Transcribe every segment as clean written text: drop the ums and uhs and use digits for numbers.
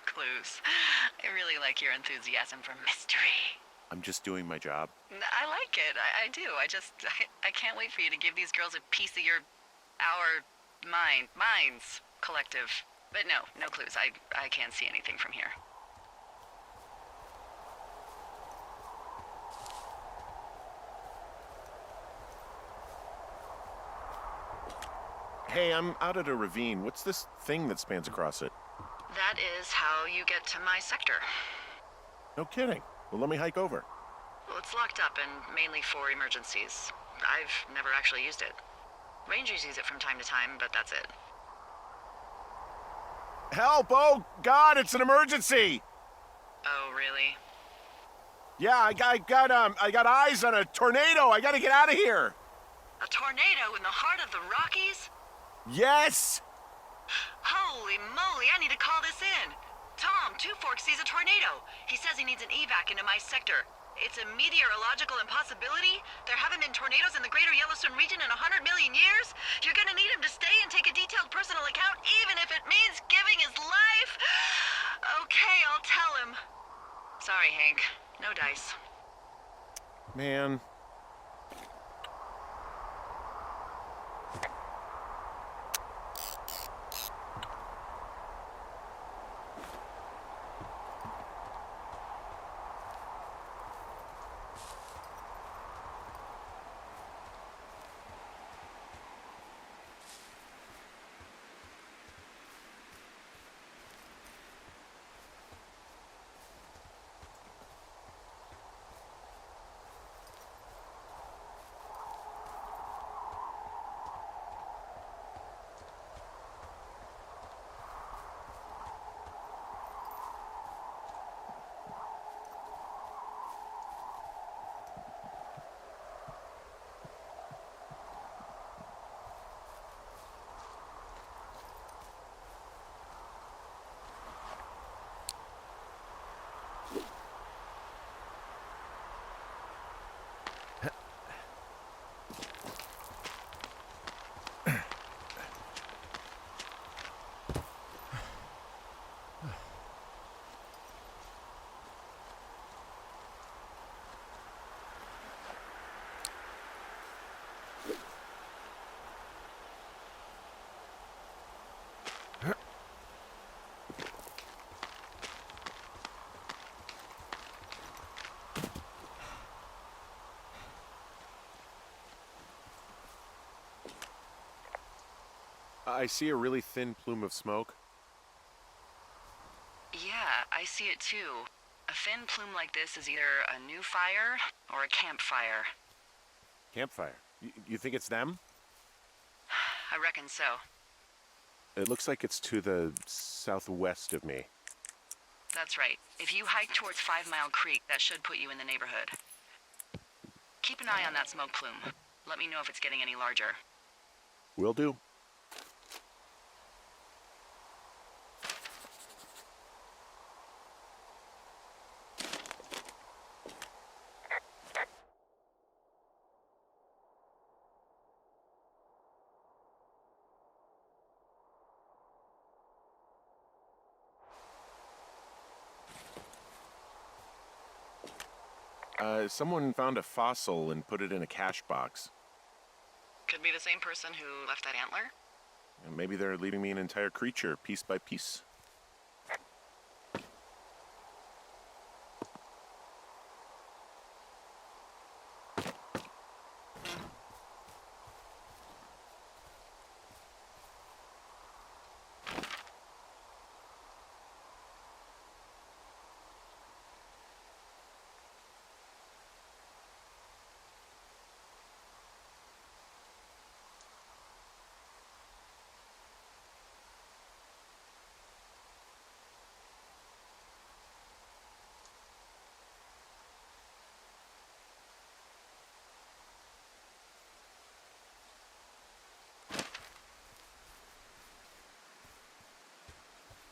Clues. I really like your enthusiasm for mystery. I'm just doing my job. I like it. I do. I can't wait for you to give these girls a piece of our minds, collective. But no clues. I can't see anything from here. Hey, I'm out at a ravine. What's this thing that spans across it? That is how you get to my sector. No kidding. Well, let me hike over. Well, it's locked up and mainly for emergencies. I've never actually used it. Rangers use it from time to time, but that's it. Help! Oh, God, it's an emergency! Oh, really? Yeah, I got eyes on a tornado. I gotta get out of here. A tornado in the heart of the Rockies? Yes! Holy moly, I need to call this in. Tom, Two Forks sees a tornado. He says he needs an evac into my sector. It's a meteorological impossibility. There haven't been tornadoes in the greater Yellowstone region in 100 million years. You're gonna need him to stay and take a detailed personal account, even if it means giving his life. Okay, I'll tell him. Sorry, Hank. No dice. Man. I see a really thin plume of smoke. Yeah, I see it too. A thin plume like this is either a new fire or a campfire. Campfire. You think it's them? I reckon so. It looks like it's to the southwest of me. That's right. If you hike towards 5 Mile Creek, that should put you in the neighborhood. Keep an eye on that smoke plume. Let me know if it's getting any larger. Will do. Someone found a fossil and put it in a cache box. Could be the same person who left that antler. And maybe they're leaving me an entire creature, piece by piece.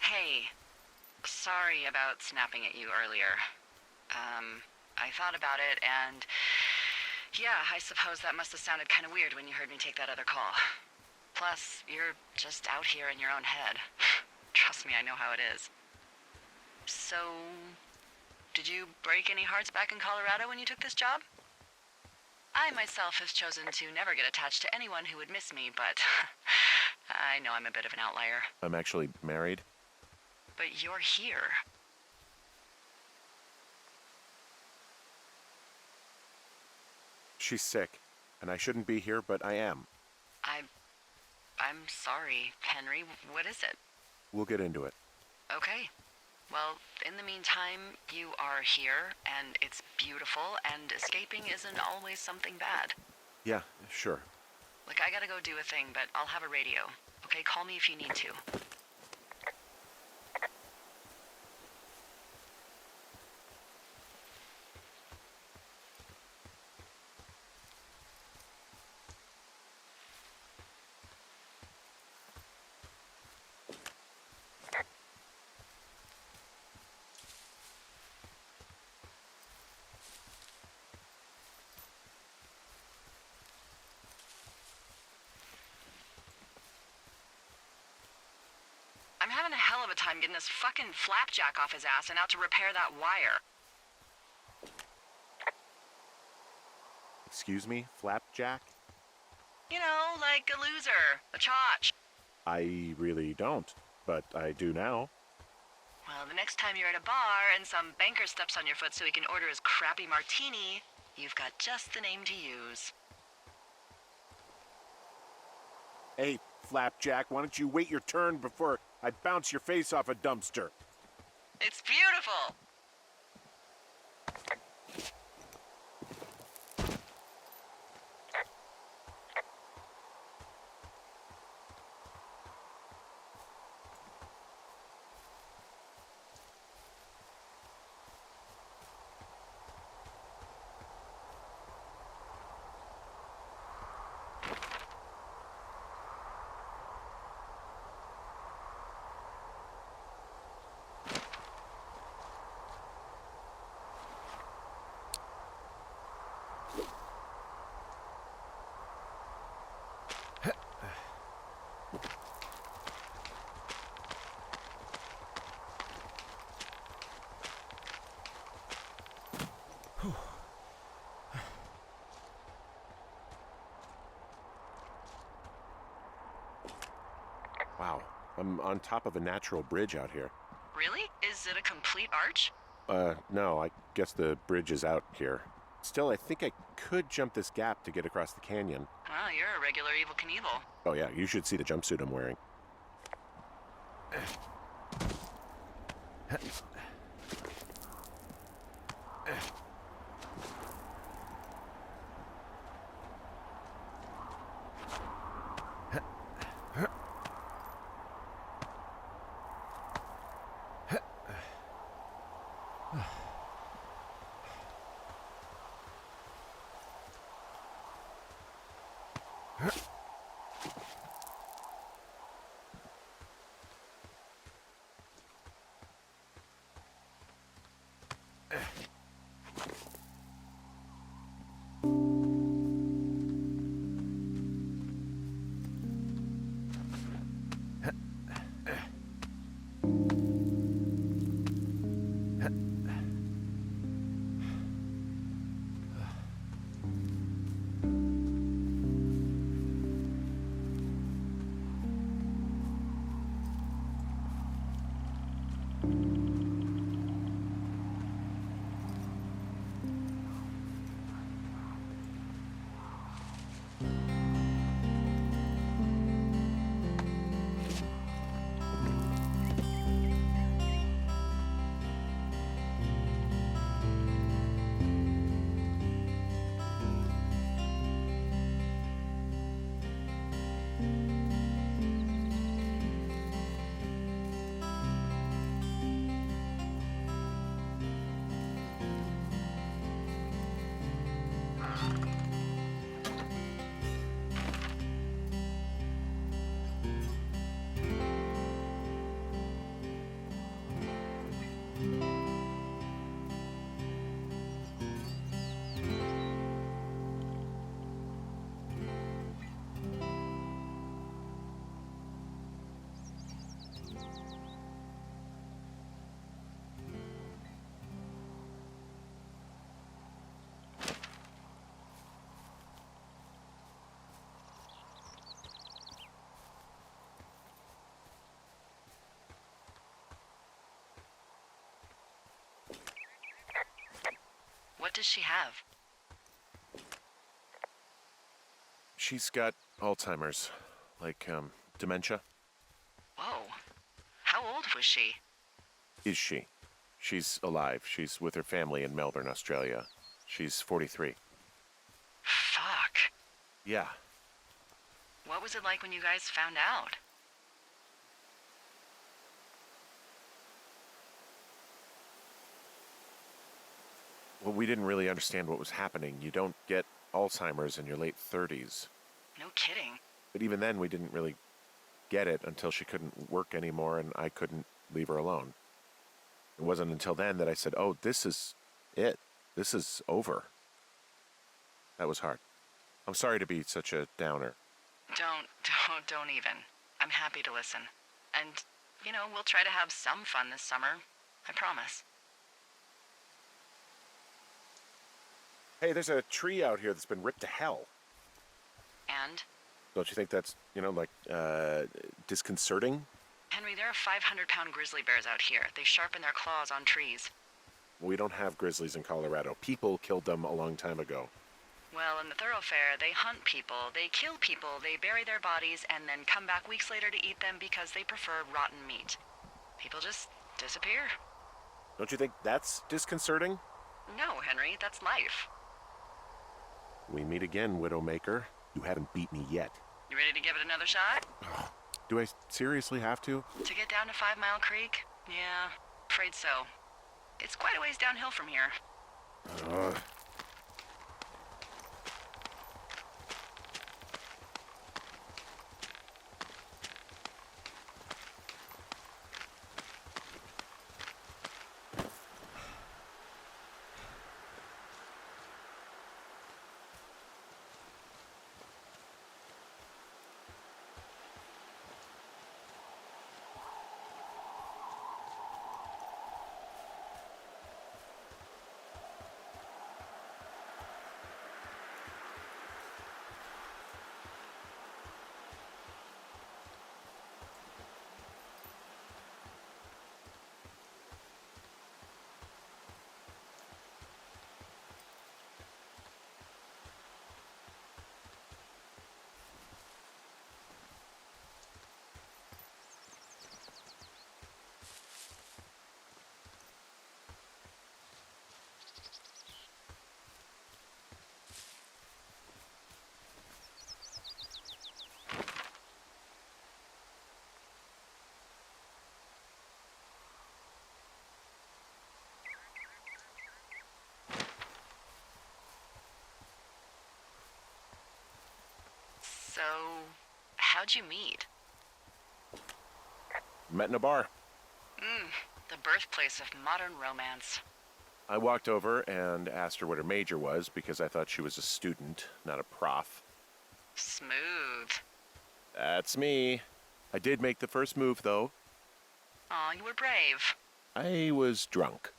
Hey, sorry about snapping at you earlier. I thought about it and... yeah, I suppose that must have sounded kind of weird when you heard me take that other call. Plus, you're just out here in your own head. Trust me, I know how it is. So, did you break any hearts back in Colorado when you took this job? I myself have chosen to never get attached to anyone who would miss me, but I know I'm a bit of an outlier. I'm actually married. But you're here. She's sick, and I shouldn't be here, but I am. I'm sorry, Henry. What is it? We'll get into it. Okay. Well, in the meantime, you are here, and it's beautiful, and escaping isn't always something bad. Yeah, sure. Look, I gotta go do a thing, but I'll have a radio. Okay, call me if you need to. I'm having a hell of a time getting this fucking flapjack off his ass and out to repair that wire. Excuse me, Flapjack? You know, like a loser, a chotch. I really don't, but I do now. Well, the next time you're at a bar and some banker steps on your foot so he can order his crappy martini, you've got just the name to use. Hey, Flapjack, why don't you wait your turn before I bounce your face off a dumpster? It's beautiful! Wow, I'm on top of a natural bridge out here. Really? Is it a complete arch? No, I guess the bridge is out here. Still, I think I could jump this gap to get across the canyon. Oh, you're a regular Evel Knievel. Oh yeah, you should see the jumpsuit I'm wearing. does she have? She's got Alzheimer's, like, dementia. Whoa. How old was she? Is she? She's alive. She's with her family in Melbourne, Australia. She's 43. Fuck. Yeah. What was it like when you guys found out? Well, we didn't really understand what was happening. You don't get Alzheimer's in your late 30s. No kidding. But even then, we didn't really get it until she couldn't work anymore and I couldn't leave her alone. It wasn't until then that I said, oh, this is it. This is over. That was hard. I'm sorry to be such a downer. Don't even. I'm happy to listen. And, we'll try to have some fun this summer. I promise. Hey, there's a tree out here that's been ripped to hell. And? Don't you think that's, disconcerting? Henry, there are 500-pound grizzly bears out here. They sharpen their claws on trees. We don't have grizzlies in Colorado. People killed them a long time ago. Well, in the thoroughfare, they hunt people, they kill people, they bury their bodies, and then come back weeks later to eat them because they prefer rotten meat. People just disappear. Don't you think that's disconcerting? No, Henry, that's life. We meet again, Widowmaker. You haven't beat me yet. You ready to give it another shot? Do I seriously have to? To get down to 5 Mile Creek? Yeah, afraid so. It's quite a ways downhill from here. So, how'd you meet? Met in a bar. The birthplace of modern romance. I walked over and asked her what her major was because I thought she was a student, not a prof. Smooth. That's me. I did make the first move, though. Aw, you were brave. I was drunk.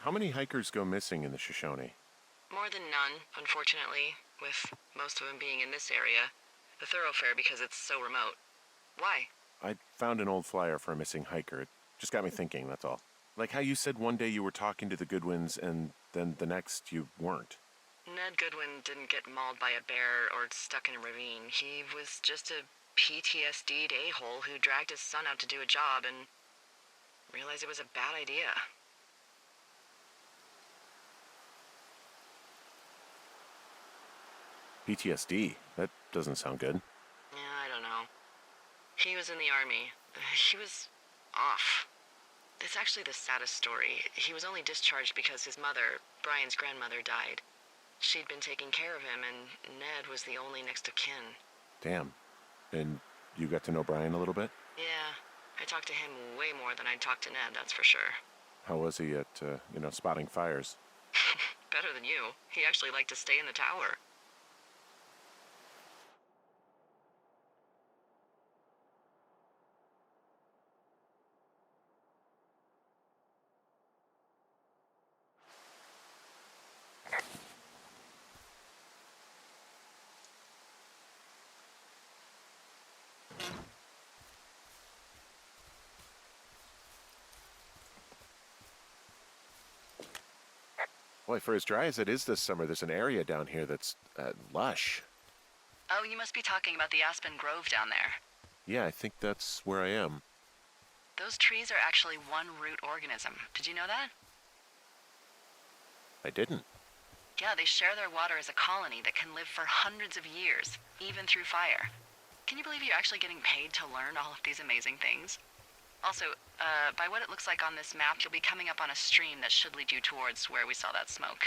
How many hikers go missing in the Shoshone? More than none, unfortunately, with most of them being in this area. The thoroughfare because it's so remote. Why? I found an old flyer for a missing hiker. It just got me thinking, that's all. Like how you said one day you were talking to the Goodwins and then the next you weren't. Ned Goodwin didn't get mauled by a bear or stuck in a ravine. He was just a PTSD'd a-hole who dragged his son out to do a job and realized it was a bad idea. PTSD? That doesn't sound good. Yeah, I don't know. He was in the army. He was off. It's actually the saddest story. He was only discharged because his mother, Brian's grandmother, died. She'd been taking care of him, and Ned was the only next of kin. Damn. And you got to know Brian a little bit? Yeah, I talked to him way more than I'd talked to Ned, that's for sure. How was he at, spotting fires? Better than you. He actually liked to stay in the tower. Boy, for as dry as it is this summer, there's an area down here that's lush. Oh, you must be talking about the Aspen Grove down there. Yeah, I think that's where I am. Those trees are actually one root organism. Did you know that? I didn't. Yeah, they share their water as a colony that can live for hundreds of years, even through fire. Can you believe you're actually getting paid to learn all of these amazing things? Also, by what it looks like on this map, you'll be coming up on a stream that should lead you towards where we saw that smoke.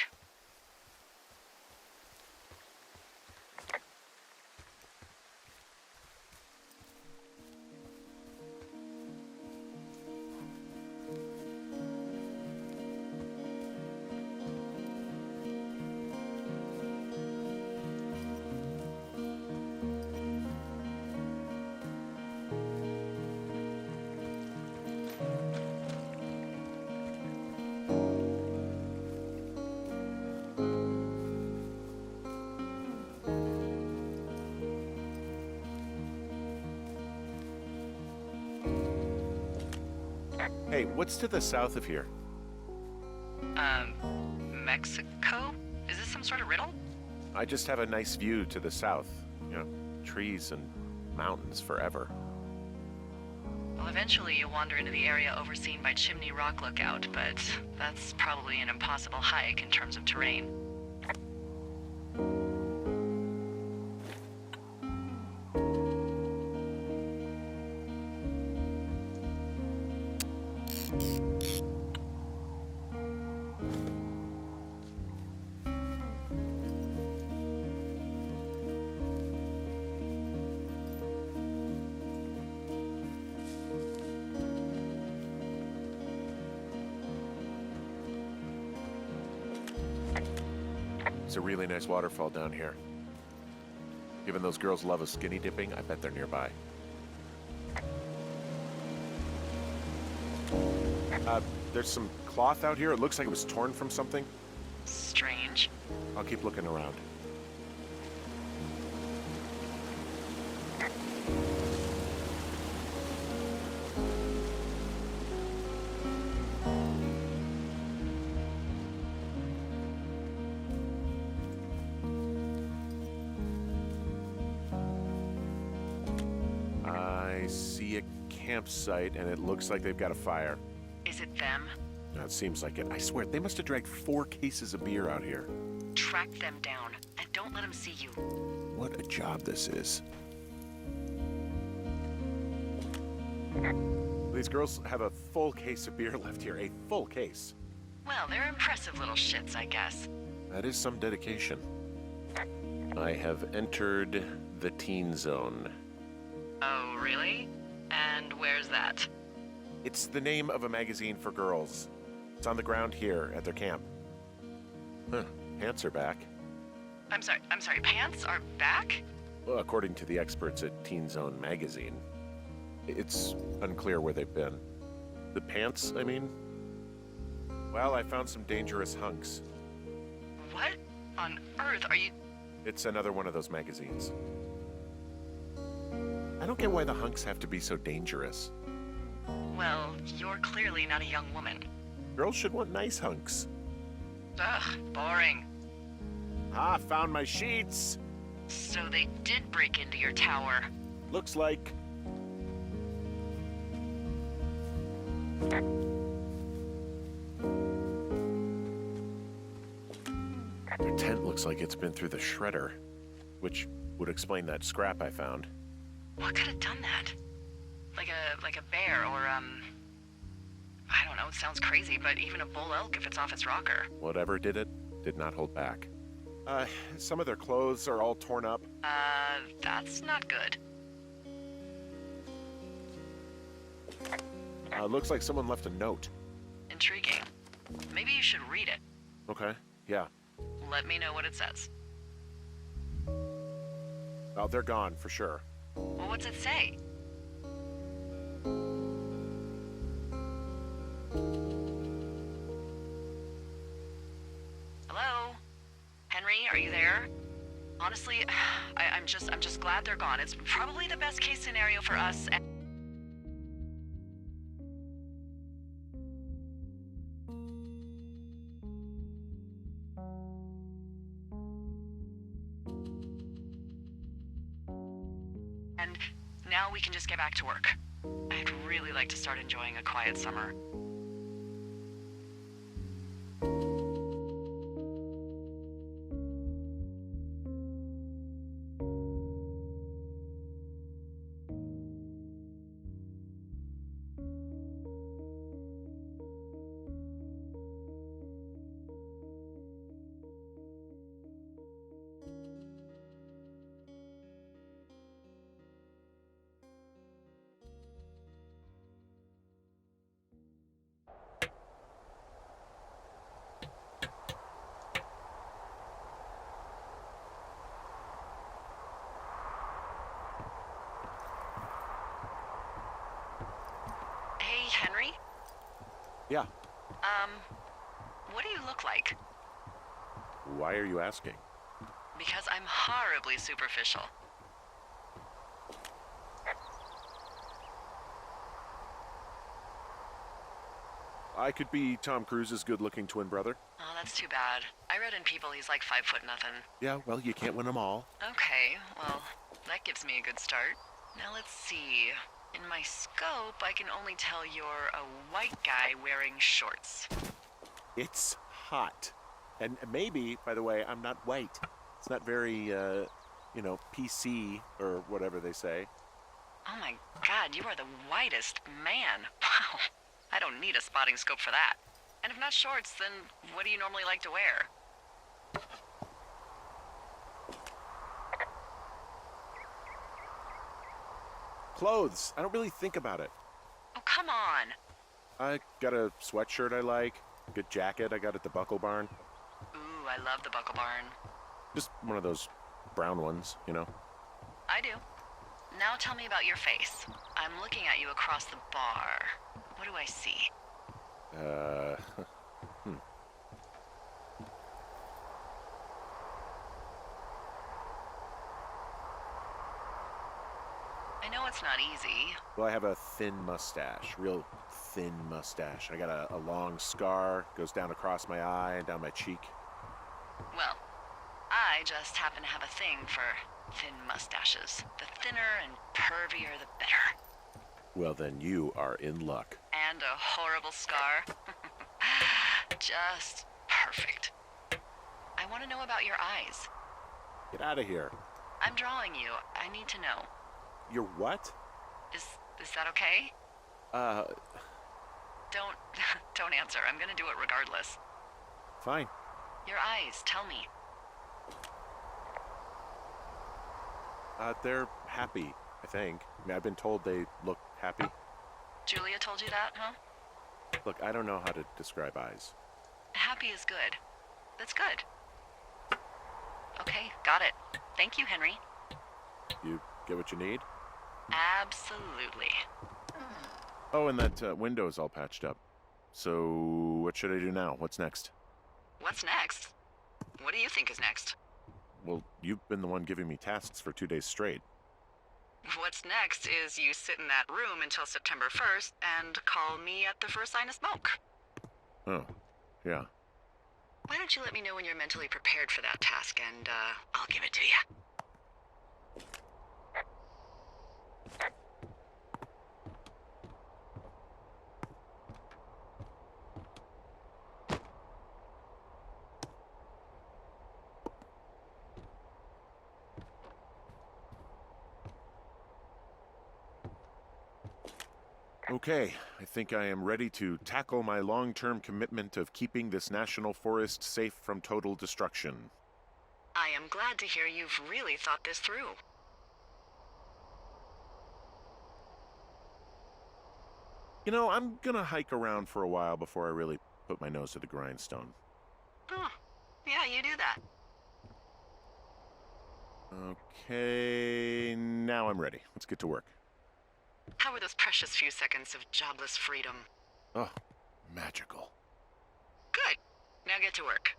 Hey, what's to the south of here? Mexico? Is this some sort of riddle? I just have a nice view to the south. Trees and mountains forever. Well, eventually you'll wander into the area overseen by Chimney Rock Lookout, but that's probably an impossible hike in terms of terrain. It's a really nice waterfall down here. Given those girls love a skinny dipping, I bet they're nearby. There's some cloth out here. It looks like it was torn from something. Strange. I'll keep looking around. I see a campsite, and it looks like they've got a fire. Is it them? That seems like it. I swear, they must have dragged 4 cases of beer out here. Track them down, and don't let them see you. What a job this is. These girls have a full case of beer left here. A full case. Well, they're impressive little shits, I guess. That is some dedication. I have entered the teen zone. Oh, really? And where's that? It's the name of a magazine for girls. It's on the ground here at their camp. Huh, pants are back. I'm sorry, pants are back? Well, according to the experts at Teen Zone magazine. It's unclear where they've been. The pants, I mean? Well, I found some dangerous hunks. What on earth are you... It's another one of those magazines. I don't get why the hunks have to be so dangerous. Well, you're clearly not a young woman. Girls should want nice hunks. Ugh, boring. Ah, found my sheets! So they did break into your tower. Looks like... Their tent looks like it's been through the shredder, which would explain that scrap I found. What could have done that? Like a bear or, I don't know, it sounds crazy, but even a bull elk if it's off its rocker. Whatever did it, did not hold back. Some of their clothes are all torn up. That's not good. Looks like someone left a note. Intriguing. Maybe you should read it. Okay, yeah. Let me know what it says. Oh, they're gone, for sure. Well, what's it say? Hello? Henry, are you there? Honestly, I'm just glad they're gone. It's probably the best case scenario for us. And now we can just get back to work. I'd really like to start enjoying a quiet summer. Hey, Henry? Yeah. What do you look like? Why are you asking? Because I'm horribly superficial. I could be Tom Cruise's good-looking twin brother. Oh, that's too bad. I read in People he's like 5'0" nothing. Yeah, well, you can't win them all. Okay, well, that gives me a good start. Now let's see. In my scope, I can only tell you're a white guy wearing shorts. It's hot. And maybe, by the way, I'm not white. It's not very, PC or whatever they say. Oh my god, you are the whitest man. Wow. I don't need a spotting scope for that. And if not shorts, then what do you normally like to wear? Clothes. I don't really think about it. Oh, come on. I got a sweatshirt I like. Good jacket I got at the Buckle Barn. Ooh, I love the Buckle Barn. Just one of those brown ones, you know. I do. Now tell me about your face. I'm looking at you across the bar. What do I see? know it's not easy. Well, I have a thin mustache, real thin mustache. I got a long scar, goes down across my eye and down my cheek. Well, I just happen to have a thing for thin mustaches. The thinner and pervier, the better. Well, then you are in luck. And a horrible scar. Just perfect. I want to know about your eyes. Get out of here. I'm drawing you. I need to know. You're what? Is that okay? Don't answer. I'm gonna do it regardless. Fine. Your eyes, tell me. They're happy, I think. I mean, I've been told they look happy. Julia told you that, huh? Look, I don't know how to describe eyes. Happy is good. That's good. Okay, got it. Thank you, Henry. You get what you need? Absolutely. Oh, and that window's all patched up. So, what should I do now? What's next? What's next? What do you think is next? Well, you've been the one giving me tasks for 2 days straight. What's next is you sit in that room until September 1st and call me at the first sign of smoke. Oh, yeah. Why don't you let me know when you're mentally prepared for that task, and I'll give it to you. Okay, I think I am ready to tackle my long-term commitment of keeping this national forest safe from total destruction. I am glad to hear you've really thought this through. You know, I'm gonna hike around for a while before I really put my nose to the grindstone. Oh, yeah, you do that. Okay, now I'm ready. Let's get to work. How were those precious few seconds of jobless freedom? Oh, magical. Good. Now get to work.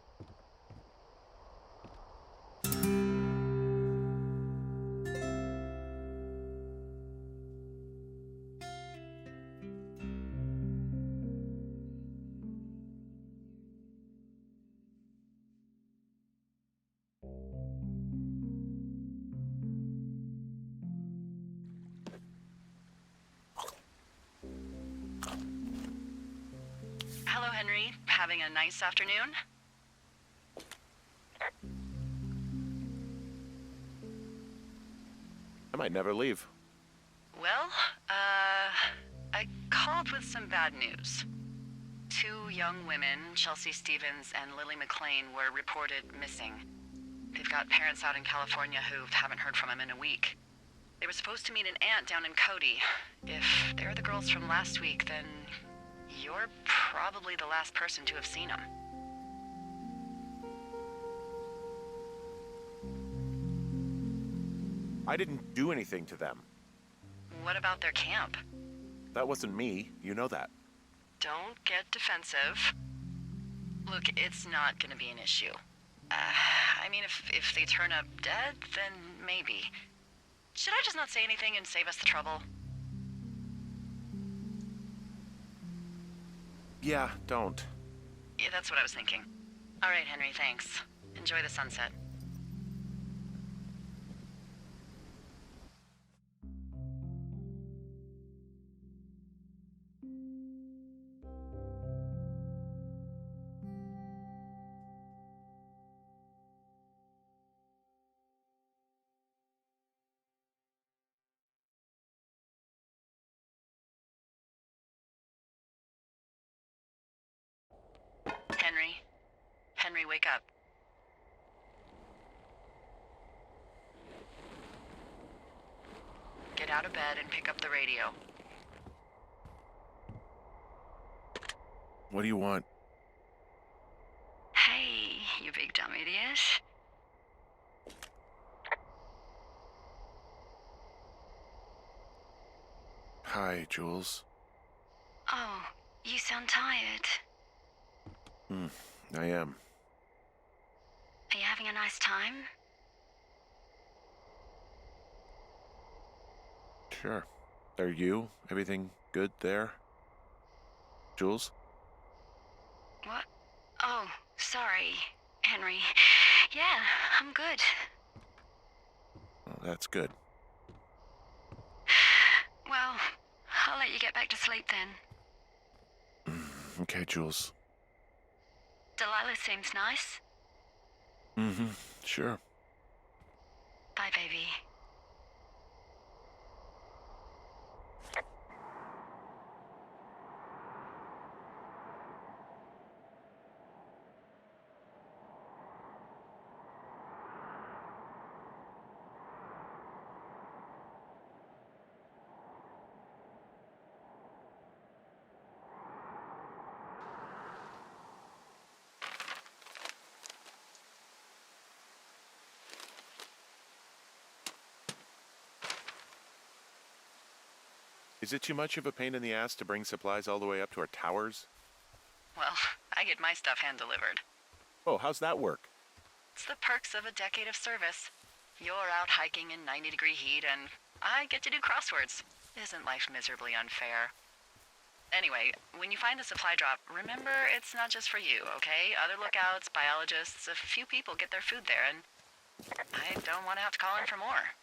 Hello, Henry. Having a nice afternoon? I might never leave. Well, I called with some bad news. 2 young women, Chelsea Stevens and Lily McLean, were reported missing. They've got parents out in California who haven't heard from them in a week. They were supposed to meet an aunt down in Cody. If they're the girls from last week, then you're probably the last person to have seen them. I didn't do anything to them. What about their camp? That wasn't me. You know that. Don't get defensive. Look, it's not gonna be an issue. I mean, if they turn up dead, then maybe. Should I just not say anything and save us the trouble? Yeah, don't. Yeah, that's what I was thinking. All right, Henry, thanks. Enjoy the sunset. Henry? Henry, wake up. Get out of bed and pick up the radio. What do you want? Hey, you big dumb idiot. Hi, Jules. Oh, you sound tired. I am. Are you having a nice time? Sure. Are you? Everything good there? Jules? What? Oh, sorry, Henry. Yeah, I'm good. Well, that's good. Well, I'll let you get back to sleep then. Okay, Jules. Delilah seems nice. Mm-hmm. Sure. Bye, baby. Is it too much of a pain in the ass to bring supplies all the way up to our towers? Well, I get my stuff hand-delivered. Oh, how's that work? It's the perks of a decade of service. You're out hiking in 90-degree heat, and I get to do crosswords. Isn't life miserably unfair? Anyway, when you find a supply drop, remember it's not just for you, okay? Other lookouts, biologists, a few people get their food there, and I don't want to have to call in for more.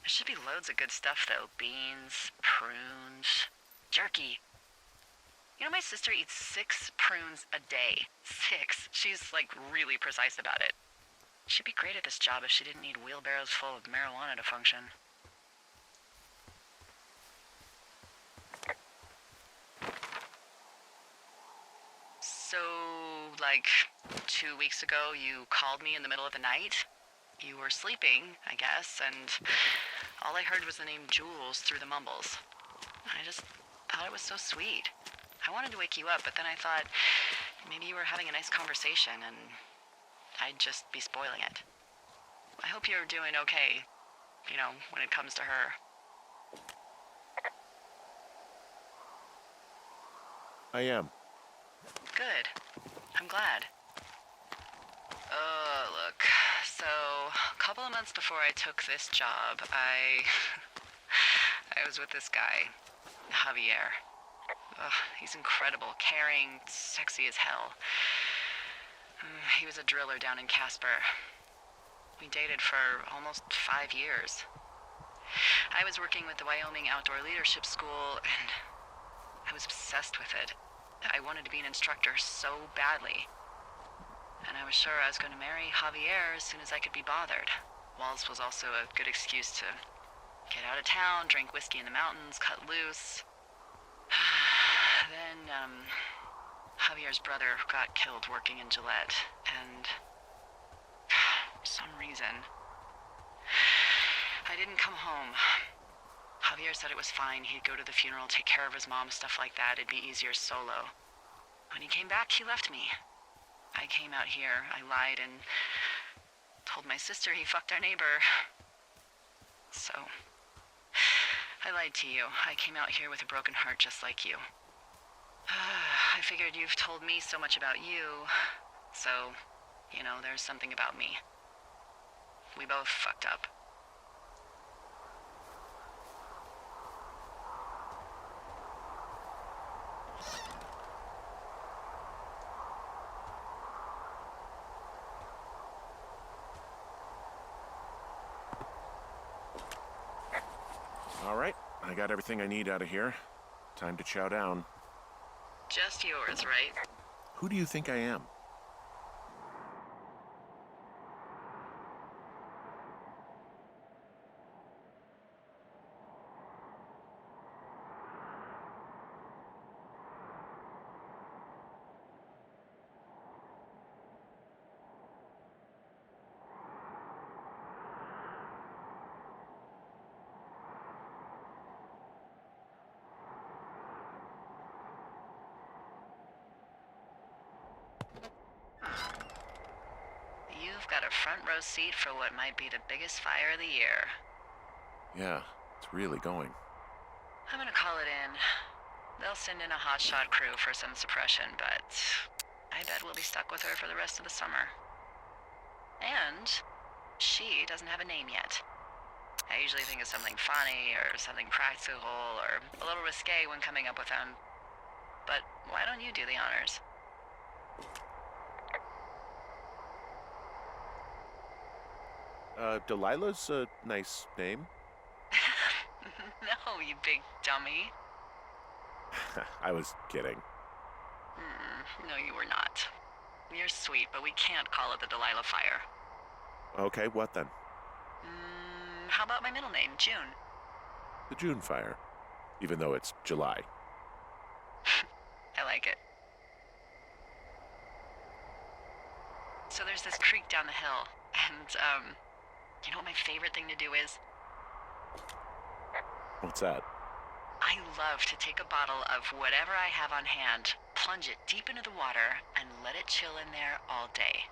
There should be loads of good stuff, though. Beans, prunes, jerky. You know, my sister eats 6 prunes a day. 6. She's, like, really precise about it. She'd be great at this job if she didn't need wheelbarrows full of marijuana to function. So, like, 2 weeks ago, you called me in the middle of the night? You were sleeping, I guess, and all I heard was the name Jules through the mumbles. I just thought it was so sweet. I wanted to wake you up, but then I thought maybe you were having a nice conversation and I'd just be spoiling it. I hope you're doing okay, you know, when it comes to her. I am. Good. I'm glad. Look. So, a couple of months before I took this job, I was with this guy, Javier. He's incredible, caring, sexy as hell. He was a driller down in Casper. We dated for almost 5 years. I was working with the Wyoming Outdoor Leadership School, and I was obsessed with it. I wanted to be an instructor so badly. And I was sure I was going to marry Javier as soon as I could be bothered. Walls was also a good excuse to get out of town, drink whiskey in the mountains, cut loose. Then, Javier's brother got killed working in Gillette, and for some reason, I didn't come home. Javier said it was fine. He'd go to the funeral, take care of his mom, stuff like that. It'd be easier solo. When he came back, he left me. I came out here, I lied, and told my sister he fucked our neighbor. So, I lied to you. I came out here with a broken heart just like you. I figured you've told me so much about you, so, you know, there's something about me. We both fucked up. All right. I got everything I need out of here. Time to chow down. Just yours, right? Who do you think I am? You've got a front row seat for what might be the biggest fire of the year. Yeah, it's really going. I'm gonna call it in. They'll send in a hotshot crew for some suppression, but I bet we'll be stuck with her for the rest of the summer. And she doesn't have a name yet. I usually think of something funny or something practical or a little risque when coming up with them. But why don't you do the honors? Delilah's a nice name. No, you big dummy. I was kidding. No, you were not. You're sweet, but we can't call it the Delilah Fire. Okay, what then? How about my middle name, June? The June Fire. Even though it's July. I like it. So there's this creek down the hill, and, you know what my favorite thing to do is? What's that? I love to take a bottle of whatever I have on hand, plunge it deep into the water, and let it chill in there all day.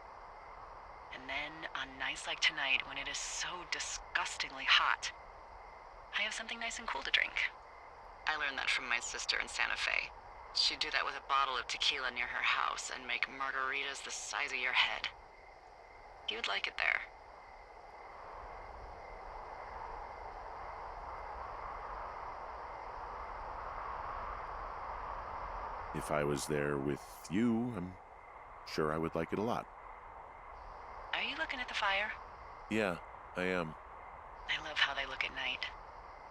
And then, on nights like tonight, when it is so disgustingly hot, I have something nice and cool to drink. I learned that from my sister in Santa Fe. She'd do that with a bottle of tequila near her house and make margaritas the size of your head. You would like it there. If I was there with you, I'm sure I would like it a lot. Are you looking at the fire? Yeah, I am. I love how they look at night.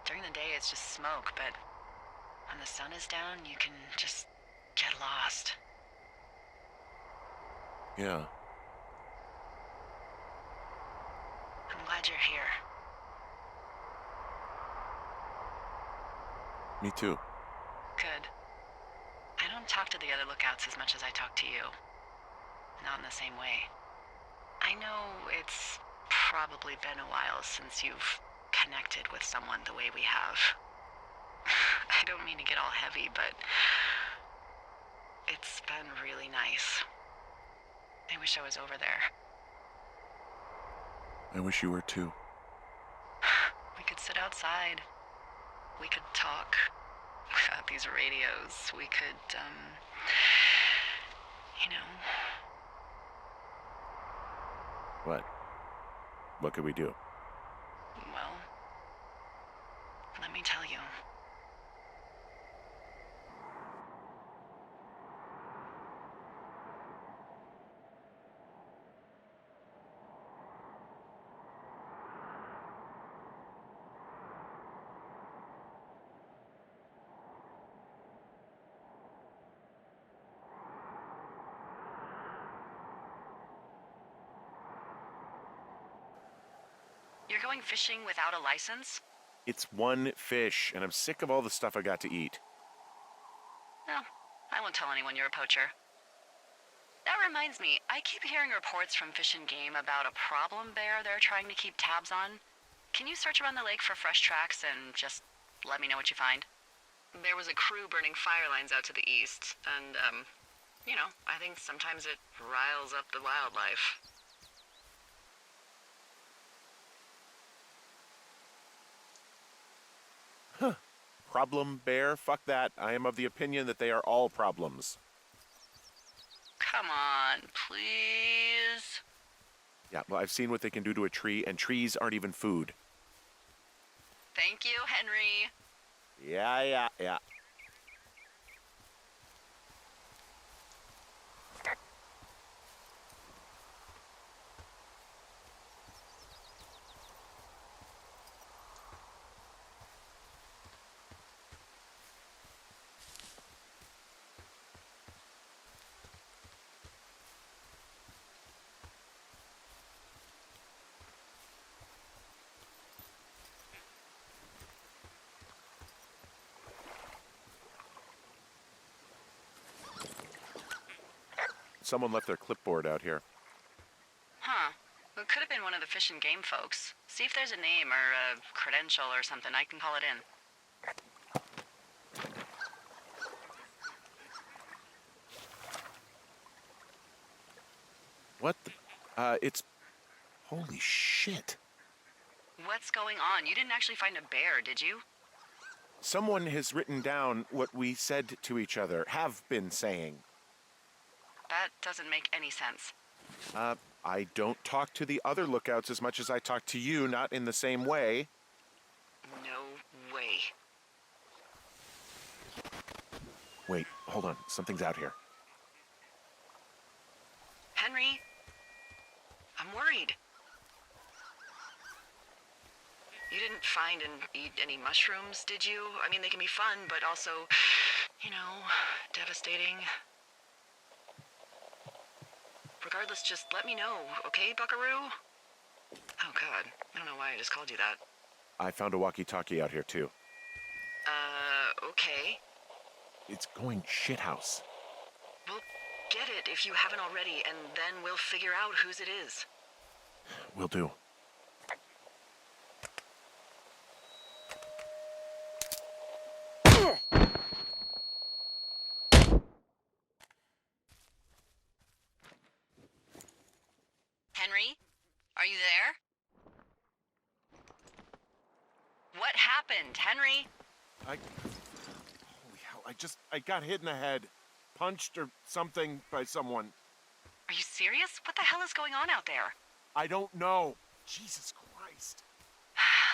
During the day, it's just smoke, but when the sun is down, you can just get lost. Yeah. I'm glad you're here. Me too. Good. I don't talk to the other lookouts as much as I talk to you. Not in the same way. I know it's probably been a while since you've connected with someone the way we have. I don't mean to get all heavy, but it's been really nice. I wish I was over there. I wish you were too. We could sit outside. We could talk about these radios. We could, you know. What? What could we do? Well, let me tell you. You're going fishing without a license? It's one fish, and I'm sick of all the stuff I got to eat. No, I won't tell anyone you're a poacher. That reminds me, I keep hearing reports from Fish and Game about a problem bear they're trying to keep tabs on. Can you search around the lake for fresh tracks and just let me know what you find? There was a crew burning fire lines out to the east, and, you know, I think sometimes it riles up the wildlife. Problem bear? Fuck that. I am of the opinion that they are all problems. Come on, please. Yeah, well, I've seen what they can do to a tree, and trees aren't even food. Thank you, Henry. Yeah. Someone left their clipboard out here. Huh. It could have been one of the Fish and Game folks. See if there's a name or a credential or something. I can call it in. What the? It's... Holy shit. What's going on? You didn't actually find a bear, did you? Someone has written down what we said to each other, have been saying. That doesn't make any sense. I don't talk to the other lookouts as much as I talk to you, not in the same way. No way. Wait, hold on. Something's out here. Henry? I'm worried. You didn't find and eat any mushrooms, did you? I mean, they can be fun, but also, devastating. Regardless, just let me know, okay, buckaroo? Oh, God. I don't know why I just called you that. I found a walkie-talkie out here, too. Okay. It's going shithouse. Well, get it if you haven't already, and then we'll figure out whose it is. Will do. Henry? Are you there? What happened, Henry? Holy hell, I got hit in the head. Punched or something by someone. Are you serious? What the hell is going on out there? I don't know. Jesus Christ.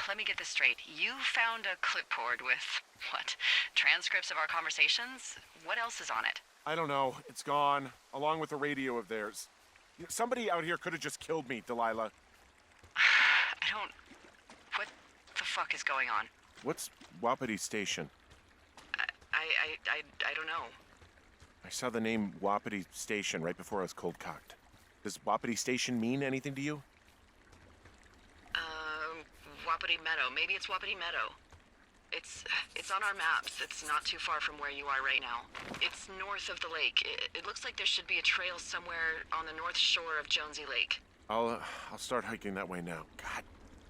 Let me get this straight. You found a clipboard with, what, transcripts of our conversations? What else is on it? I don't know. It's gone, along with the radio of theirs. Somebody out here could have just killed me, Delilah. What the fuck is going on? What's Wapiti Station? I don't know. I saw the name Wapiti Station right before I was cold-cocked. Does Wapiti Station mean anything to you? Wapiti Meadow. Maybe it's Wapiti Meadow. It's on our maps. It's not too far from where you are right now. It's north of the lake. It looks like there should be a trail somewhere on the north shore of Jonesy Lake. I'll start hiking that way now. God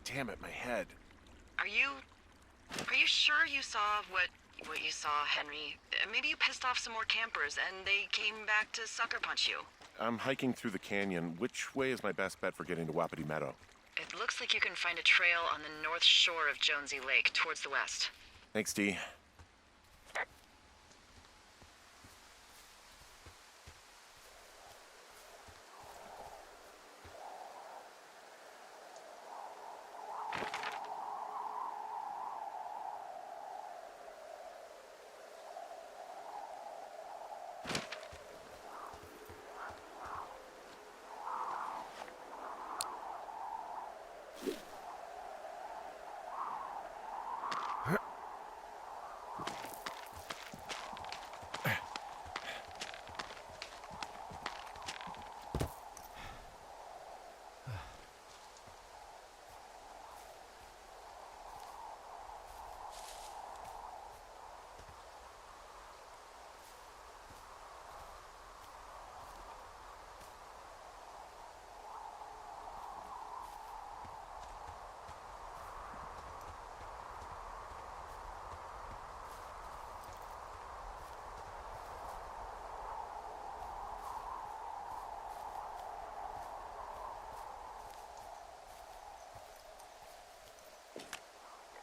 damn it, my head. Are you sure you saw what you saw, Henry? Maybe you pissed off some more campers and they came back to sucker punch you. I'm hiking through the canyon. Which way is my best bet for getting to Wapiti Meadow? It looks like you can find a trail on the north shore of Jonesy Lake, towards the west. Thanks, Dee.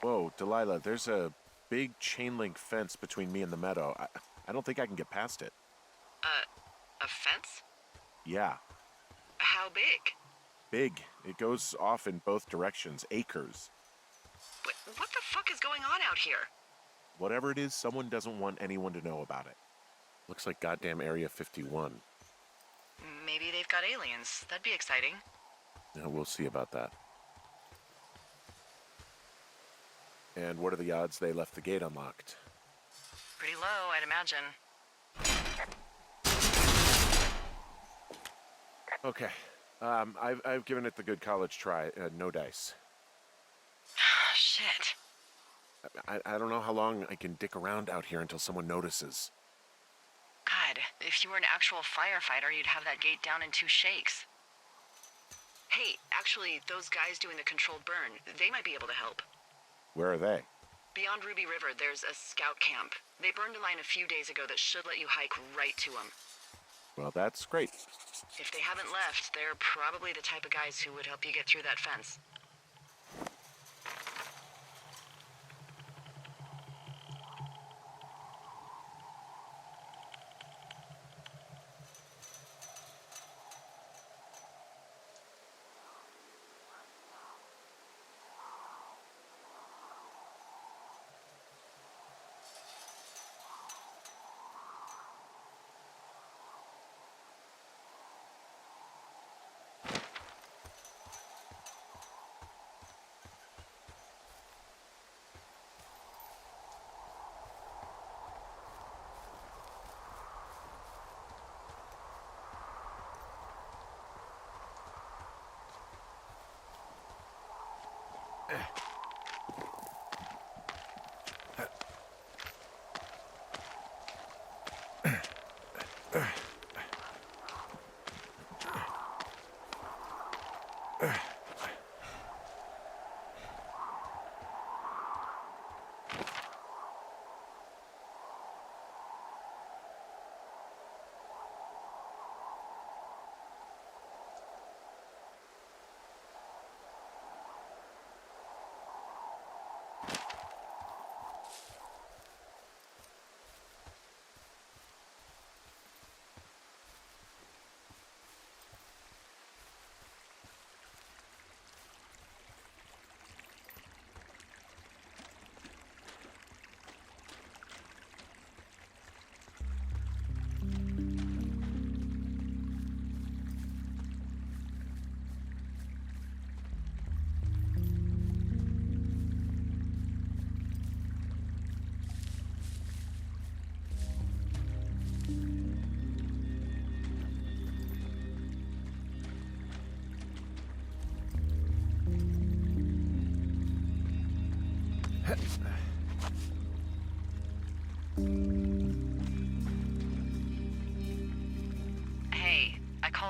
Whoa, Delilah, there's a big chain link fence between me and the meadow. I don't think I can get past it. A fence? Yeah, How big? big. It goes off in both directions, acres. What the fuck is going on out here? Whatever it is, someone doesn't want anyone to know about it. Looks like goddamn Area 51. Maybe they've got aliens. That'd be exciting. Yeah, we'll see about that. And what are the odds they left the gate unlocked? Pretty low, I'd imagine. Okay. I've given it the good college try. No dice. Shit. I don't know how long I can dick around out here until someone notices. God, if you were an actual firefighter, you'd have that gate down in 2 shakes. Hey, actually, those guys doing the controlled burn, they might be able to help. Where are they? Beyond Ruby River, there's a scout camp. They burned a line a few days ago that should let you hike right to them. Well, that's great. If they haven't left, they're probably the type of guys who would help you get through that fence.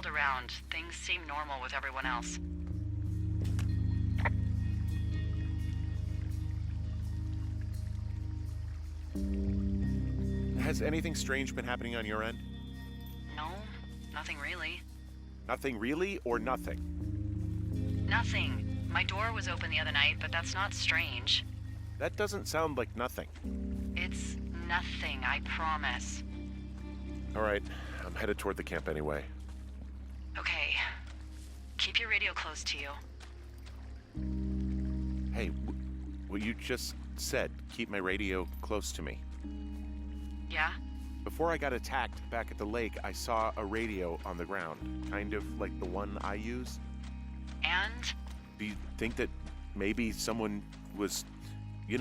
called around. Things seem normal with everyone else. Has anything strange been happening on your end? No, nothing really. Nothing really, or nothing? Nothing. My door was open the other night, but that's not strange. That doesn't sound like nothing. It's nothing, I promise. All right, I'm headed toward the camp anyway. Okay. Keep your radio close to you. Hey, what you just said, keep my radio close to me. Yeah? Before I got attacked back at the lake, I saw a radio on the ground, kind of like the one I use. And? Do you think that maybe someone was, I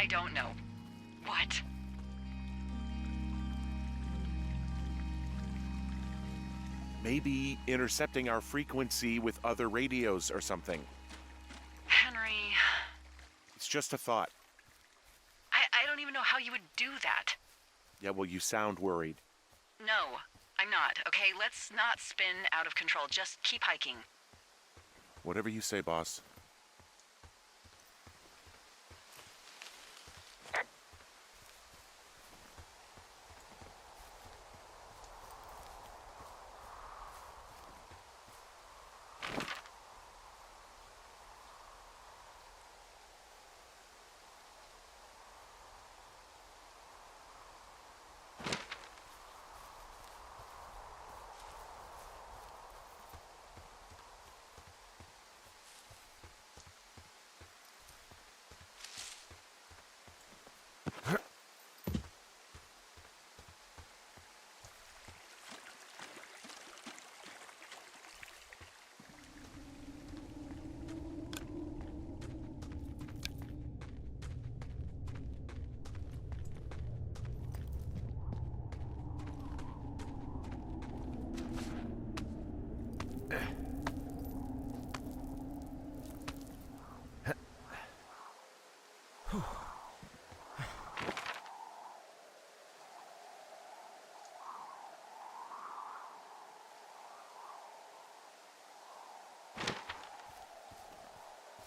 don't know. What? maybe intercepting our frequency with other radios or something? Henry... It's just a thought. I don't even know how you would do that. Yeah, well, you sound worried. No, I'm not. Okay, let's not spin out of control. Just keep hiking. Whatever you say, boss.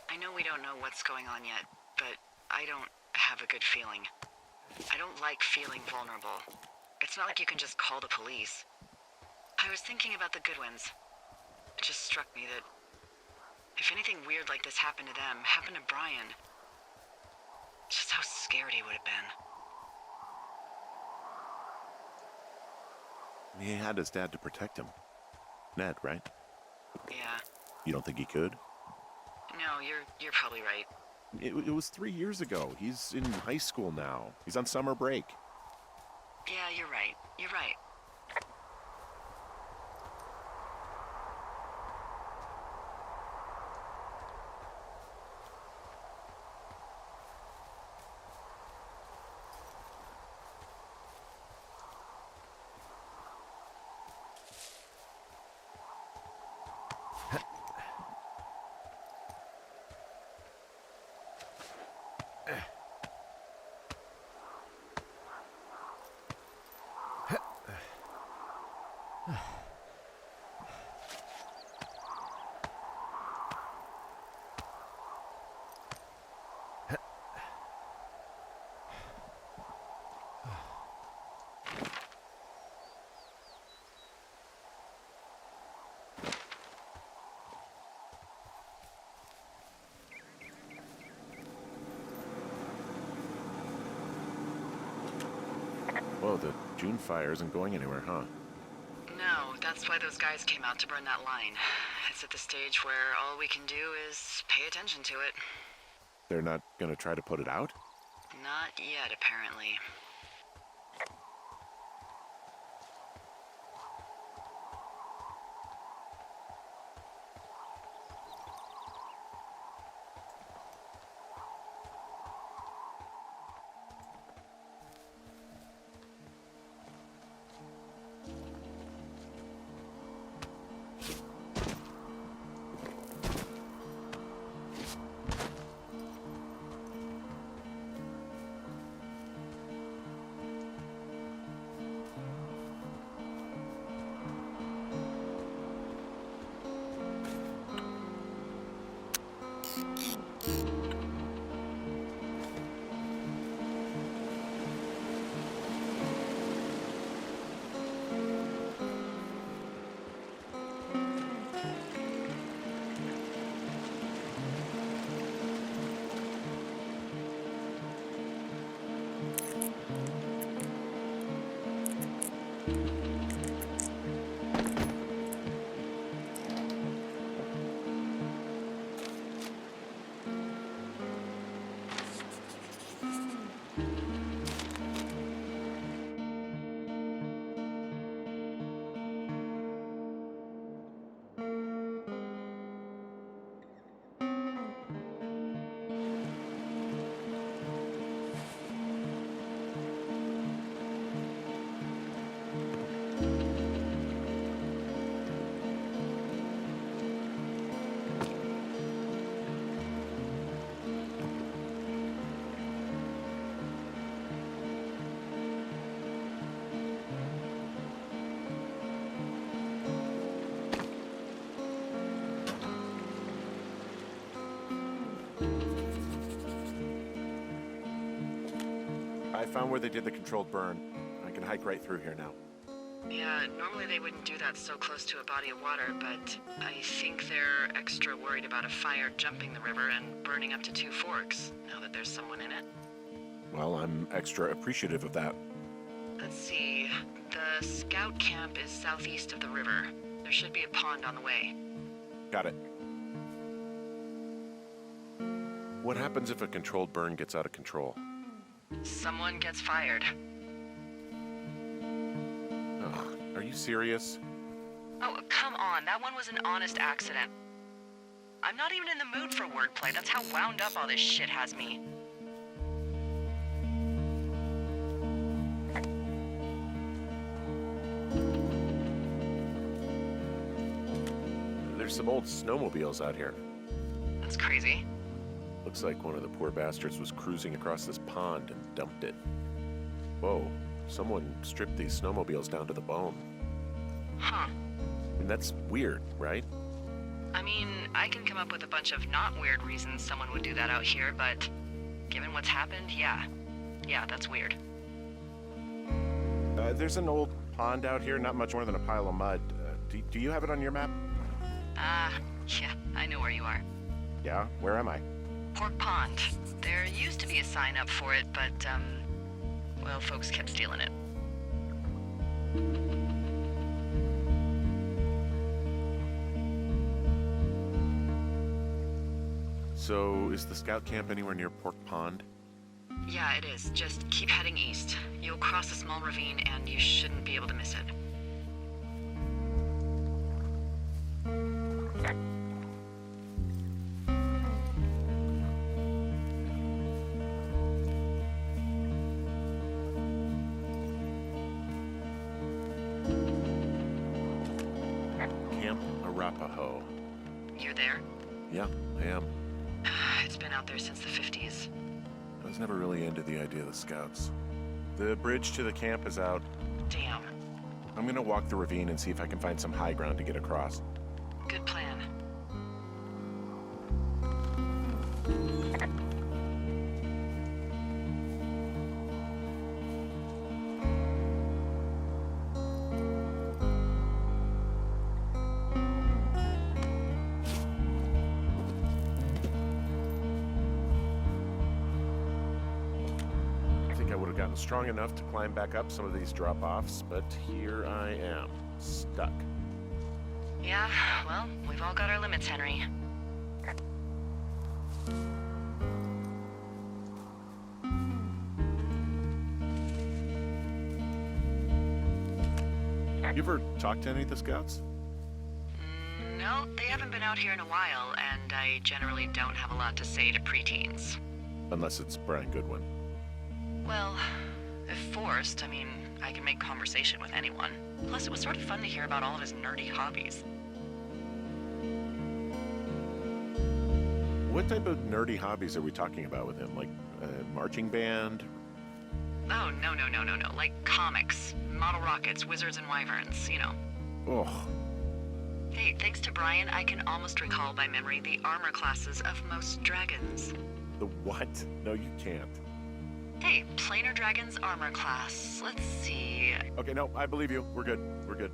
I know we don't know what's going on yet, but I don't have a good feeling. I don't like feeling vulnerable. It's not like you can just call the police. I was thinking about the Goodwins. It just struck me that if anything weird like this happened to them, happened to Brian, just how scared he would have been. He had his dad to protect him. Ned, right? Yeah. You don't think he could? No, you're probably right. It was 3 years ago. He's in high school now. He's on summer break. Yeah, you're right. You're right. Whoa, the June fire isn't going anywhere, huh? No, that's why those guys came out to burn that line. It's at the stage where all we can do is pay attention to it. They're not gonna try to put it out? Not yet, apparently. found where they did the controlled burn. I can hike right through here now. Yeah, normally they wouldn't do that so close to a body of water, but I think they're extra worried about a fire jumping the river and burning up to Two Forks, now that there's someone in it. Well, I'm extra appreciative of that. Let's see. The scout camp is southeast of the river. There should be a pond on the way. Got it. What happens if a controlled burn gets out of control? Someone gets fired. Ugh, are you serious? Oh, come on. That one was an honest accident. I'm not even in the mood for wordplay. That's how wound up all this shit has me. There's some old snowmobiles out here. That's crazy. Looks like one of the poor bastards was cruising across this pond and dumped it. Whoa, someone stripped these snowmobiles down to the bone. Huh. And that's weird, right? I mean, I can come up with a bunch of not weird reasons someone would do that out here, but given what's happened, yeah. Yeah, that's weird. There's an old pond out here, not much more than a pile of mud. Do you have it on your map? Yeah, I know where you are. Yeah, where am I? Pork Pond. There used to be a sign up for it, but, well, folks kept stealing it. So, is the scout camp anywhere near Pork Pond? Yeah, it is. Just keep heading east. You'll cross a small ravine, and you shouldn't be able to miss it. Camp Arapaho. You're there? Yeah, I am. It's been out there since the 50s. I was never really into the idea of the scouts. The bridge to the camp is out. Damn. I'm gonna walk the ravine and see if I can find some high ground to get across. Good plan. Strong enough to climb back up some of these drop-offs, but here I am, stuck. Yeah, well, we've all got our limits, Henry. You ever talked to any of the scouts? No, they haven't been out here in a while, and I generally don't have a lot to say to preteens. Unless it's Brian Goodwin. Well, if forced, I mean, I can make conversation with anyone. Plus, it was sort of fun to hear about all of his nerdy hobbies. What type of nerdy hobbies are we talking about with him? Like a marching band? Oh, no. Like comics, model rockets, wizards and wyverns, you know. Oh. Hey, thanks to Brian, I can almost recall by memory the armor classes of most dragons. The what? No, you can't. Hey, planar dragon's armor class. Let's see. Okay, no, I believe you. We're good. We're good.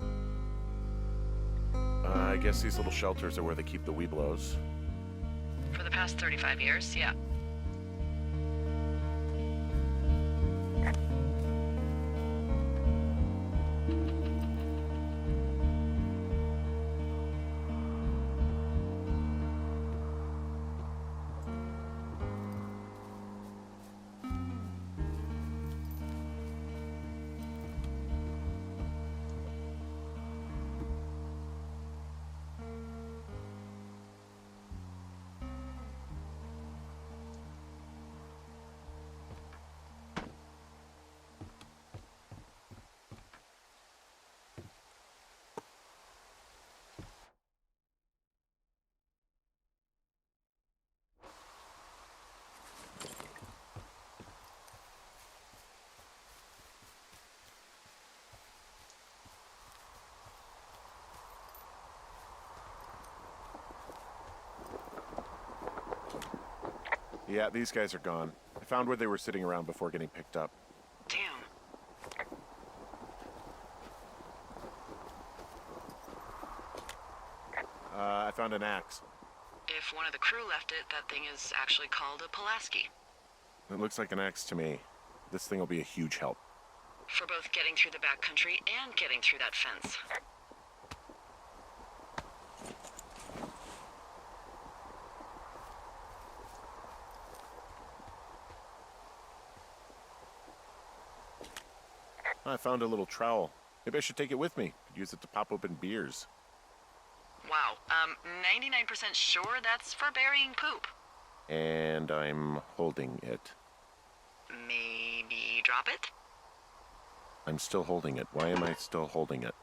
I guess these little shelters are where they keep the Weeblos. For the past 35 years, yeah. Yeah, these guys are gone. I found where they were sitting around before getting picked up. I found an axe. If one of the crew left it, that thing is actually called a Pulaski. It looks like an axe to me. This thing will be a huge help. For both getting through the backcountry and getting through that fence. I found a little trowel. Maybe I should take it with me. Could use it to pop open beers. Wow, 99% sure that's for burying poop. And I'm holding it. Maybe drop it? I'm still holding it. Why am I still holding it?